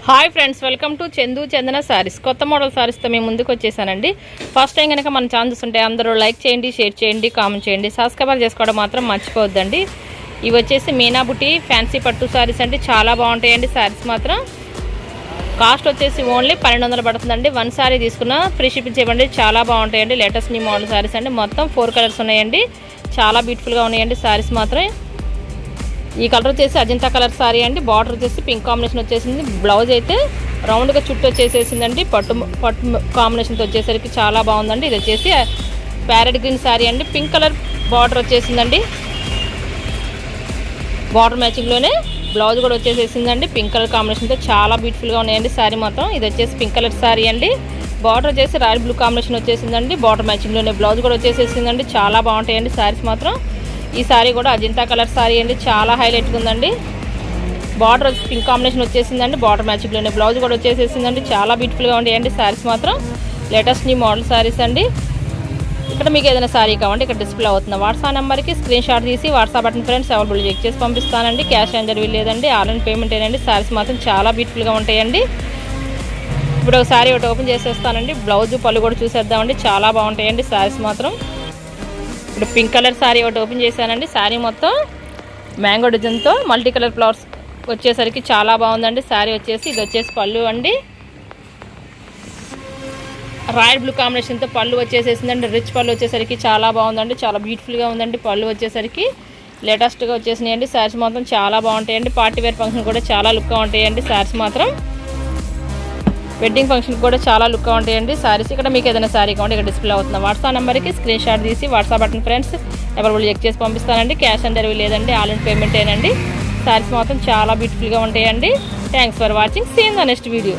Hi friends, welcome to Chandu Chandana saris. కొత్త model సారీస్తో మేము ముందుకు వచ్చేసానండి. ఫస్ట్ టైం కనుక మన ఛానల్ చూస్తుంటే అందరూ లైక్ చేయండి, షేర్ చేయండి, కామెంట్ చేయండి, సబ్స్క్రైబ్ చేసుకోవడం మాత్రం మర్చిపోవద్దండి. ఇవి వచ్చేసి మీనా బుటీ ఫ్యాన్సీ పట్టు సారీస్ అండి. చాలా బాగుంటాయండి సారీస్ మాత్రం. కాస్ట్ వచ్చేసి ఓన్లీ 1200 పడుతుందండి. వన్ సారీ తీసుకున్న ఫ్రీ షిప్పింగ్ చేయమండి. చాలా బాగుంటాయండి. లేటెస్ట్ న్యూ మోడల్ సారీస్ అండి. మొత్తం 4 కలర్స్ ఉన్నాయండి. చాలా బ్యూటిఫుల్గా ఉన్నాయండి సారీస్ మాత్రం. ఈ కలర్ వచ్చేసి అజంతా కలర్ సారీ అండి. బార్డర్ వచ్చేసి పింక్ కాంబినేషన్ వచ్చేసింది. బ్లౌజ్ అయితే రౌండ్గా చుట్టూ వచ్చేసేసిందండి. పట్టు కాంబినేషన్తో వచ్చేసరికి చాలా బాగుందండి. ఇది వచ్చేసి ప్యారెట్ గ్రీన్ సారీ అండి. పింక్ కలర్ బార్డర్ వచ్చేసిందండి. బార్డర్ మ్యాచింగ్లోనే బ్లౌజ్ కూడా వచ్చేసేసిందండి. పింక్ కలర్ కాంబినేషన్తో చాలా బ్యూటిఫుల్గా ఉన్నాయండి సారీ మొత్తం. ఇది వచ్చేసి పింక్ కలర్ సారీ అండి. బార్డర్ వచ్చేసి రాయల్ బ్లూ కాంబినేషన్ వచ్చేసిందండి. బార్డర్ మ్యాచింగ్లోనే బ్లౌజ్ కూడా వచ్చేసేసిందండి. చాలా బాగుంటాయండి సారీస్ మాత్రం. ఈ సారీ కూడా అజంతా కలర్ సారీ అండి. చాలా హైలైట్గా ఉందండి. బార్డర్ వచ్చి పింక్ కాంబినేషన్ వచ్చేసిందండి. బార్డర్ మ్యాచింగ్లోనే బ్లౌజ్ కూడా వచ్చేసేసిందండి. చాలా బ్యూటిఫుల్గా ఉంటాయండి సారీస్ మాత్రం. లేటెస్ట్ న్యూ మోడల్ సారీస్ అండి. ఇక్కడ మీకు ఏదైనా సారీ కావాలంటే ఇక్కడ డిస్ప్లే అవుతుంది వాట్సాప్ నెంబర్కి స్క్రీన్ షాట్ తీసి WhatsApp button friends available check చేసి పంపిస్తానండి. క్యాష్ ఆన్ డెలివరీ లేదండి. ఆన్లైన్ పేమెంట్ ఏనండి. సారీస్ మాత్రం చాలా బ్యూటిఫుల్గా ఉంటాయండి. ఇప్పుడు ఒక సారీ ఒకటి ఓపెన్ చేసేస్తానండి. బ్లౌజ్ పళ్ళు కూడా చూసేద్దామండి. చాలా బాగుంటాయండి సారీస్ మాత్రం. ఇప్పుడు పింక్ కలర్ సారీ ఒకటి ఓపెన్ చేశానండి. సారీ మొత్తం మ్యాంగో డిజైన్తో మల్టీ కలర్ ఫ్లవర్స్ వచ్చేసరికి చాలా బాగుందండి. సారీ వచ్చేసి ఇది వచ్చేసి పళ్ళు అండి. రాయల్ బ్లూ కాంబినేషన్తో పళ్ళు వచ్చేసేసిందండి. రిచ్ పళ్ళు వచ్చేసరికి చాలా బాగుందండి. చాలా బ్యూటిఫుల్గా ఉందండి. పళ్ళు వచ్చేసరికి లేటెస్ట్గా వచ్చేసినాయండి. సారీస్ మాత్రం చాలా బాగుంటాయండి. పార్టీ వేర్ ఫంక్షన్ కూడా చాలా లుక్గా ఉంటాయండి సారీస్ మాత్రం. వెడ్డింగ్ ఫంక్షన్ కూడా చాలా లుక్గా ఉంటాయండి సారీస్. ఇక్కడ మీకు ఏదైనా సారీ కావాలంటే ఇక్కడ డిస్ప్లే అవుతుంది వాట్సాప్ నెంబర్కి స్క్రీన్ షాట్ తీసి వాట్సాప్ బటన్ ఫ్రెండ్స్ ఎవరు చెక్ చేసి పంపిస్తానండి. క్యాష్ ఆన్ డెలివరీ లేదండి. ఆన్లైన్ పేమెంట్ ఏనండి. సారీస్ మాత్రం చాలా బ్యూటిఫుల్గా ఉంటాయండి. Thanks for watching. See in the next video.